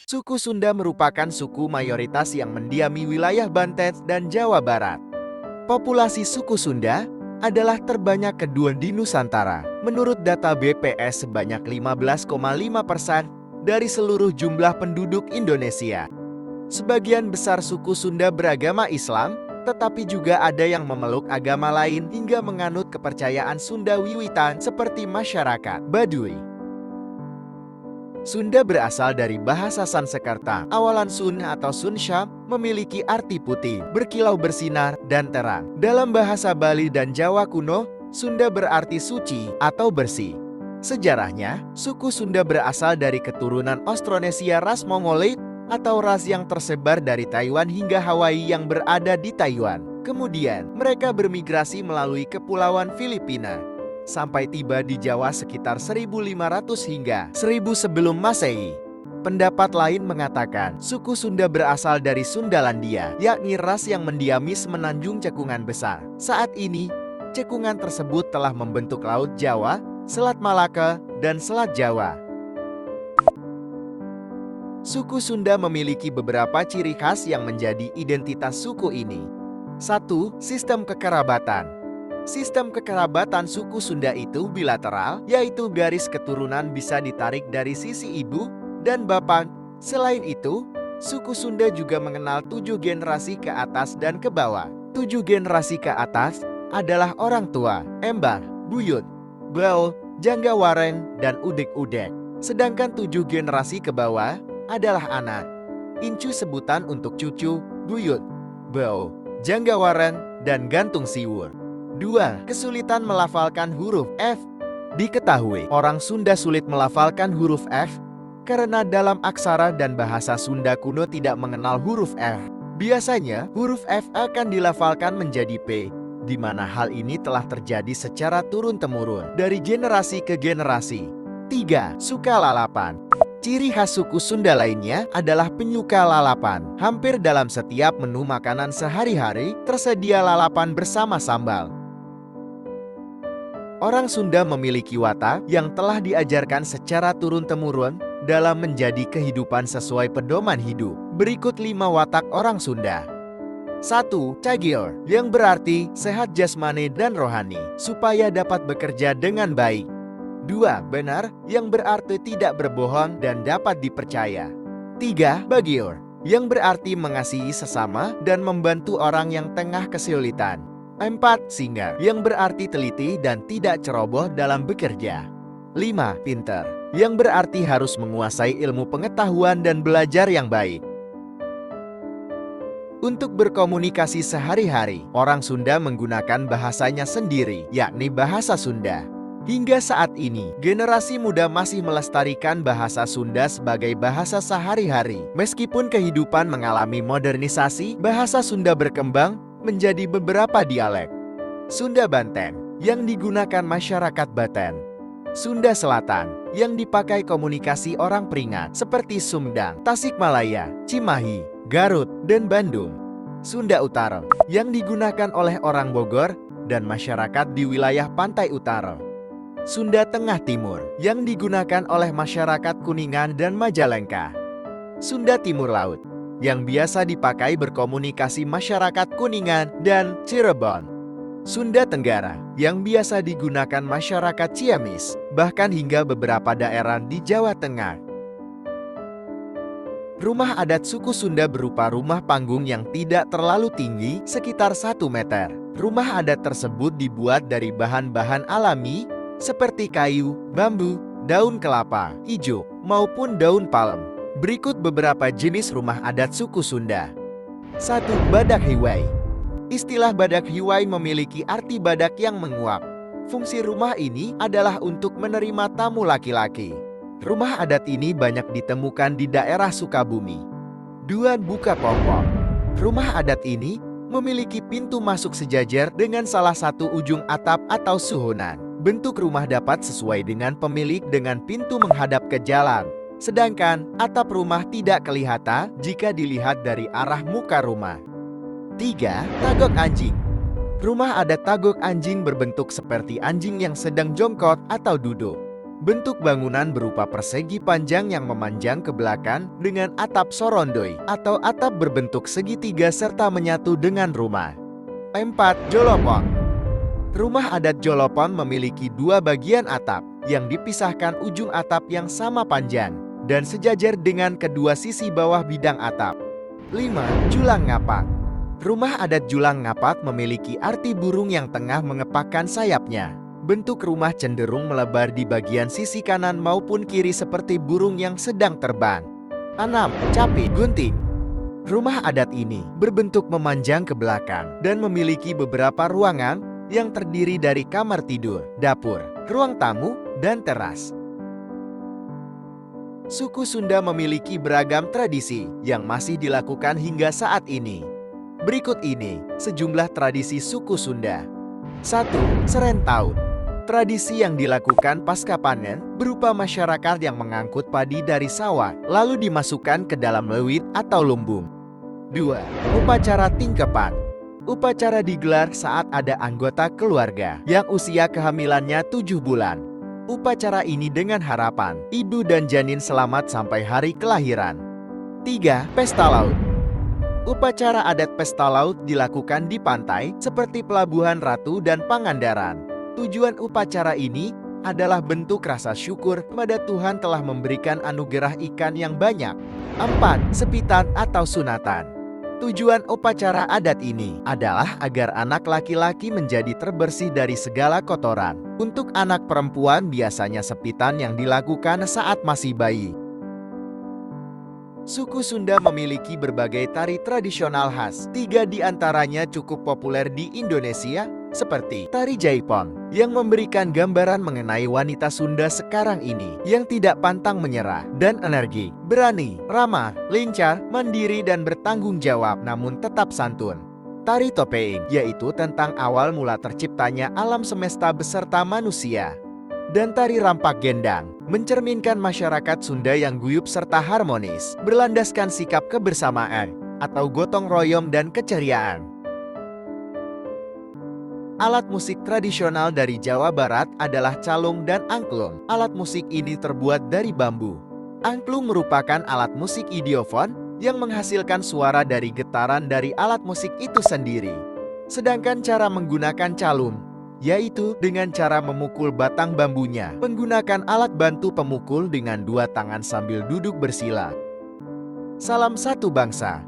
Suku Sunda merupakan suku mayoritas yang mendiami wilayah Banten dan Jawa Barat. Populasi suku Sunda adalah terbanyak kedua di Nusantara. Menurut data BPS sebanyak 15,5% dari seluruh jumlah penduduk Indonesia. Sebagian besar suku Sunda beragama Islam, tetapi juga ada yang memeluk agama lain hingga menganut kepercayaan Sunda Wiwitan seperti masyarakat Baduy. Sunda berasal dari bahasa Sanskerta. Awalan Sun atau Sunsyam memiliki arti putih, berkilau bersinar, dan terang. Dalam bahasa Bali dan Jawa kuno, Sunda berarti suci atau bersih. Sejarahnya, suku Sunda berasal dari keturunan Austronesia ras Mongolit atau ras yang tersebar dari Taiwan hingga Hawaii yang berada di Taiwan. Kemudian, mereka bermigrasi melalui Kepulauan Filipina sampai tiba di Jawa sekitar 1500 hingga 1000 sebelum Masehi. Pendapat lain mengatakan suku Sunda berasal dari Sundalandia, yakni ras yang mendiami semenanjung cekungan besar. Saat ini, cekungan tersebut telah membentuk Laut Jawa, Selat Malaka, dan Selat Jawa. Suku Sunda memiliki beberapa ciri khas yang menjadi identitas suku ini. 1. Sistem kekerabatan. Sistem kekerabatan suku Sunda itu bilateral, yaitu garis keturunan bisa ditarik dari sisi ibu dan bapak. Selain itu, suku Sunda juga mengenal 7 generasi ke atas dan ke bawah. 7 generasi ke atas adalah orang tua, embah, buyut, beo, janggawaren, dan udek-udek. Sedangkan 7 generasi ke bawah adalah anak, incu sebutan untuk cucu, buyut, beo, janggawaren, dan gantung siwur. 2. Kesulitan melafalkan huruf F. Diketahui orang Sunda sulit melafalkan huruf F karena dalam aksara dan bahasa Sunda kuno tidak mengenal huruf F. Biasanya huruf F akan dilafalkan menjadi P, di mana hal ini telah terjadi secara turun-temurun dari generasi ke generasi. 3. Suka lalapan. Ciri khas suku Sunda lainnya adalah penyuka lalapan. Hampir dalam setiap menu makanan sehari-hari tersedia lalapan bersama sambal. Orang Sunda memiliki watak yang telah diajarkan secara turun-temurun dalam menjadi kehidupan sesuai pedoman hidup. Berikut 5 watak orang Sunda. 1. Cagior, yang berarti sehat jasmani dan rohani, supaya dapat bekerja dengan baik. 2. Benar, yang berarti tidak berbohong dan dapat dipercaya. 3. Bagior, yang berarti mengasihi sesama dan membantu orang yang tengah kesulitan. 4. Singgar, yang berarti teliti dan tidak ceroboh dalam bekerja. 5. Pinter, yang berarti harus menguasai ilmu pengetahuan dan belajar yang baik. Untuk berkomunikasi sehari-hari, orang Sunda menggunakan bahasanya sendiri, yakni bahasa Sunda. Hingga saat ini, generasi muda masih melestarikan bahasa Sunda sebagai bahasa sehari-hari. Meskipun kehidupan mengalami modernisasi, bahasa Sunda berkembang menjadi beberapa dialek. Sunda Banten, yang digunakan masyarakat Banten. Sunda Selatan, yang dipakai komunikasi orang Peringat seperti Sumedang, Tasikmalaya, Cimahi, Garut, dan Bandung. Sunda Utara, yang digunakan oleh orang Bogor dan masyarakat di wilayah pantai utara. Sunda Tengah Timur, yang digunakan oleh masyarakat Kuningan dan Majalengka. Sunda Timur Laut, yang biasa dipakai berkomunikasi masyarakat Kuningan dan Cirebon. Sunda Tenggara, yang biasa digunakan masyarakat Ciamis, bahkan hingga beberapa daerah di Jawa Tengah. Rumah adat suku Sunda berupa rumah panggung yang tidak terlalu tinggi, sekitar 1 meter. Rumah adat tersebut dibuat dari bahan-bahan alami, seperti kayu, bambu, daun kelapa hijau, maupun daun palem. Berikut beberapa jenis rumah adat suku Sunda. 1. Badak Hiwai. Istilah badak hiwai memiliki arti badak yang menguap. Fungsi rumah ini adalah untuk menerima tamu laki-laki. Rumah adat ini banyak ditemukan di daerah Sukabumi. 2. Buka Pompong. Rumah adat ini memiliki pintu masuk sejajar dengan salah satu ujung atap atau suhunan. Bentuk rumah dapat sesuai dengan pemilik dengan pintu menghadap ke jalan. Sedangkan atap rumah tidak kelihatan jika dilihat dari arah muka rumah. 3. Tagok anjing. Rumah adat tagok anjing berbentuk seperti anjing yang sedang jongkok atau duduk. Bentuk bangunan berupa persegi panjang yang memanjang ke belakang dengan atap sorondoi atau atap berbentuk segitiga serta menyatu dengan rumah. 4. Jolopon. Rumah adat Jolopon memiliki dua bagian atap yang dipisahkan ujung atap yang sama panjang dan sejajar dengan kedua sisi bawah bidang atap. 5. Julang ngapak. Rumah adat Julang ngapak memiliki arti burung yang tengah mengepakkan sayapnya. Bentuk rumah cenderung melebar di bagian sisi kanan maupun kiri seperti burung yang sedang terbang. 6. Capit gunting. Rumah adat ini berbentuk memanjang ke belakang dan memiliki beberapa ruangan yang terdiri dari kamar tidur, dapur, ruang tamu, dan teras. Suku Sunda memiliki beragam tradisi yang masih dilakukan hingga saat ini. Berikut ini sejumlah tradisi suku Sunda. 1. Serentau. Tradisi yang dilakukan pasca panen berupa masyarakat yang mengangkut padi dari sawah lalu dimasukkan ke dalam lewit atau lumbung. 2. Upacara tingkepan. Upacara digelar saat ada anggota keluarga yang usia kehamilannya 7 bulan. Upacara ini dengan harapan ibu dan janin selamat sampai hari kelahiran. 3. Pesta laut. Upacara adat pesta laut dilakukan di pantai seperti Pelabuhan Ratu dan Pangandaran. Tujuan upacara ini adalah bentuk rasa syukur kepada Tuhan telah memberikan anugerah ikan yang banyak. 4. Sepitan atau sunatan. Tujuan upacara adat ini adalah agar anak laki-laki menjadi terbersih dari segala kotoran. Untuk anak perempuan biasanya sepitan yang dilakukan saat masih bayi. Suku Sunda memiliki berbagai tari tradisional khas. 3 di antaranya cukup populer di Indonesia, seperti Tari Jaipong, yang memberikan gambaran mengenai wanita Sunda sekarang ini yang tidak pantang menyerah dan energi, berani, ramah, lincah, mandiri dan bertanggung jawab namun tetap santun. Tari Topeng, yaitu tentang awal mula terciptanya alam semesta beserta manusia. Dan Tari Rampak Gendang, mencerminkan masyarakat Sunda yang guyup serta harmonis, berlandaskan sikap kebersamaan atau gotong royong dan keceriaan. Alat musik tradisional dari Jawa Barat adalah calung dan angklung. Alat musik ini terbuat dari bambu. Angklung merupakan alat musik idiofon yang menghasilkan suara dari getaran dari alat musik itu sendiri. Sedangkan cara menggunakan calung, yaitu dengan cara memukul batang bambunya, menggunakan alat bantu pemukul dengan 2 tangan sambil duduk bersila. Salam satu bangsa.